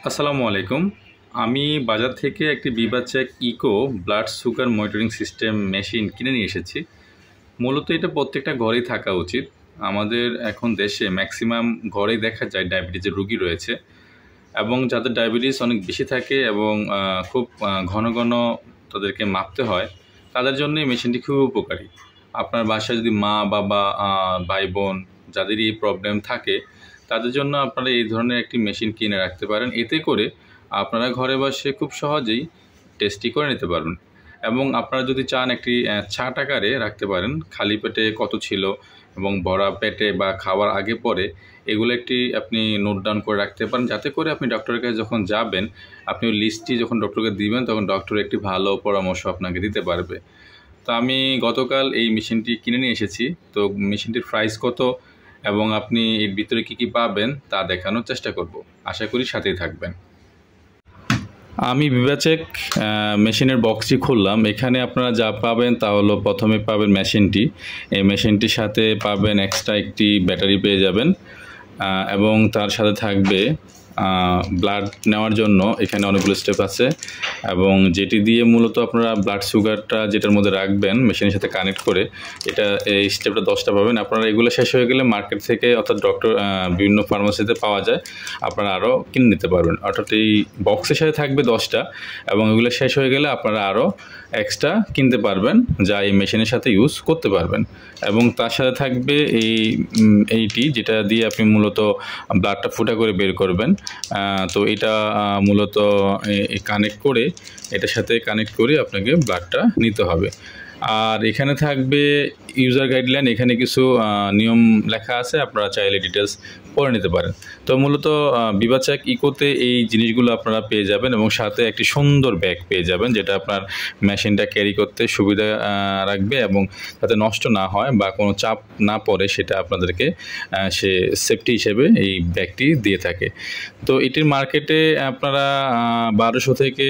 আসসালামু আলাইকুম। আমি বাজার থেকে একটি বিবাচেক eco blood sugar monitoring system machine কিনে নিয়ে এসেছি। মূলত এটা প্রত্যেকটা ঘরেই থাকা উচিত। আমাদের এখন দেশে ম্যাক্সিমাম ঘরেই দেখা যায় ডায়াবেটিসের রোগী রয়েছে, এবং যাদের ডায়াবেটিস অনেক বেশি থাকে এবং খুব ঘন ঘন তাদেরকে মাপতে হয়, তাদের জন্য এই মেশিনটি খুব উপকারী। আপনার বাসায় যদি মা বাবা ভাই বোন যাদেরই এই প্রবলেম থাকে, তাদের জন্য আপনারা এই ধরনের একটি মেশিন কিনে রাখতে পারেন। এতে করে আপনারা ঘরে বসে খুব সহজেই টেস্টটি করে নিতে পারবেন। এবং আপনারা যদি চান একটি চার্ট আকারে রাখতে পারেন, খালি পেটে কত ছিল এবং ভরা পেটে বা খাওয়ার আগে পরে, এগুলো একটি আপনি নোট ডাউন করে রাখতে পারেন, যাতে করে আপনি ডক্টরের কাছে যখন যাবেন, আপনি ওই লিস্টটি যখন ডক্টরকে দিবেন, তখন ডক্টর একটি ভালো পরামর্শ আপনাকে দিতে পারবে। তো আমি গতকাল এই মেশিনটি কিনে নিয়ে এসেছি। তো মেশিনটির প্রাইস কত এবং আপনি এর ভিতরে কী কী পাবেন তা দেখানোর চেষ্টা করব। আশা করি সাথেই থাকবেন। আমি বিবাচেক মেশিনের বক্সটি খুললাম। এখানে আপনারা যা পাবেন তা হলো, প্রথমে পাবেন মেশিনটি। এই মেশিনটির সাথে পাবেন এক্সট্রা একটি ব্যাটারি পেয়ে যাবেন, এবং তার সাথে থাকবে ব্লাড নেওয়ার জন্য এখানে অনেকগুলো স্টেপ আছে, এবং যেটি দিয়ে মূলত আপনারা ব্লাড সুগারটা যেটার মধ্যে রাখবেন মেশিনের সাথে কানেক্ট করে, এটা এই স্টেপটা 10টা পাবেন। আপনারা এগুলো শেষ হয়ে গেলে মার্কেট থেকে অর্থাৎ বিভিন্ন ফার্মাসিতে পাওয়া যায়, আপনারা আরও কিনে নিতে পারবেন। অর্থাৎ এই বক্সের সাথে থাকবে 10টা, এবং এগুলো শেষ হয়ে গেলে আপনারা আরও এক্সট্রা কিনতে পারবেন, যা এই মেশিনের সাথে ইউজ করতে পারবেন। এবং তার সাথে থাকবে এইটি, যেটা দিয়ে আপনি মূলত ব্লাডটা ফুটা করে বের করবেন। তো এটা মূলত কানেক্ট করে, এটার সাথে কানেক্ট করে আপনাকে ব্লাডটা নিতে হবে। আর এখানে থাকবে ইউজার গাইডলাইন, এখানে কিছু নিয়ম লেখা আছে, আপনারা চাইলে ডিটেলস পড়ে নিতে পারেন। তো মূলত বিবাচেক ইকোতে এই জিনিসগুলো আপনারা পেয়ে যাবেন, এবং সাথে একটি সুন্দর ব্যাগ পেয়ে যাবেন, যেটা আপনার মেশিনটা ক্যারি করতে সুবিধা রাখবে, এবং যাতে নষ্ট না হয় বা কোনো চাপ না পড়ে, সেটা আপনাদেরকে সে সেফটি হিসেবে এই ব্যাগটি দিয়ে থাকে। তো এটির মার্কেটে আপনারা 1200 থেকে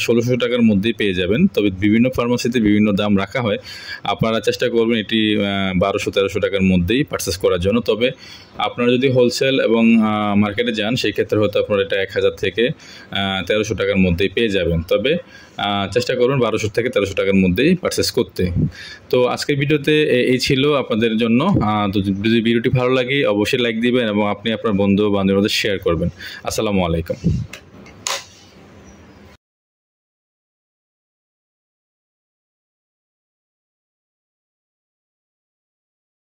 1600 টাকার মধ্যেই পেয়ে যাবেন, তবে বিভিন্ন ফার্মাসিতে বিভিন্ন দাম রাখা হয়। আপনারা চেষ্টা করবেন এটি 1200-1300 টাকার মধ্যেই পারচেস করার জন্য। তবে আপনারা যদি হোলসেল এবং মার্কেটে যান, সেই ক্ষেত্রে হয়তো আপনারা এটা 1000 থেকে 1300 টাকার মধ্যেই পেয়ে যাবেন। তবে চেষ্টা করুন 1200 থেকে 1300 টাকার মধ্যেই পারচেস করতে। তো আজকের ভিডিওতে এই ছিল আপনাদের জন্য। তো যদি ভিডিওটি ভালো লাগে অবশ্যই লাইক দিবেন, এবং আপনি আপনার বন্ধু বান্ধবদের শেয়ার করবেন। আসসালামু আলাইকুম।